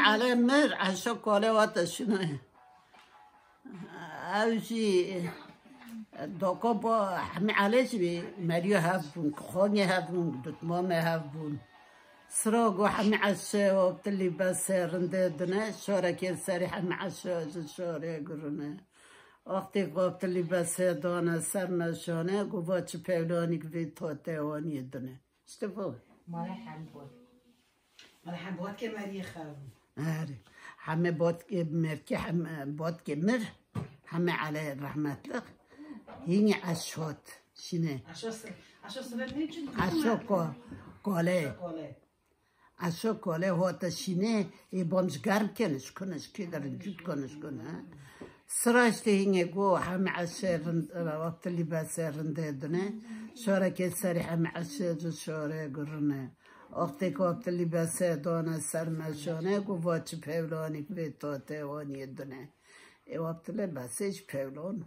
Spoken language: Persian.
على مر عشان كله شنو اوشي دوكو با همه عليش بي مريو هافون خوني هافون دتمام هافون سراغو همه عشه وابتلي بس رنده دنه شاركي سري همه عشه شاره گرونه وقتی قابتلي بس دانه سر نشانه گوه چه پولانی که بی توتهوانی دنه اشتفو مال حبوات که مری خافون آره همه باد که مرکی همه باد که مر همه علی رحمت لق هینی اشهاد شینه اشهاد کاله اشهاد کاله هات شینه ای بامش گرم کنش که در جود کنش کنه سراشته هینه گو همه عشه وقت لباس رنده دنه شاره که سری همه عشه جو شاره گرنه وقتی که وقت لباس دانه سرمشانه گو واچه پولانی که به تاته وانی دنه ای وقت لباسش پولان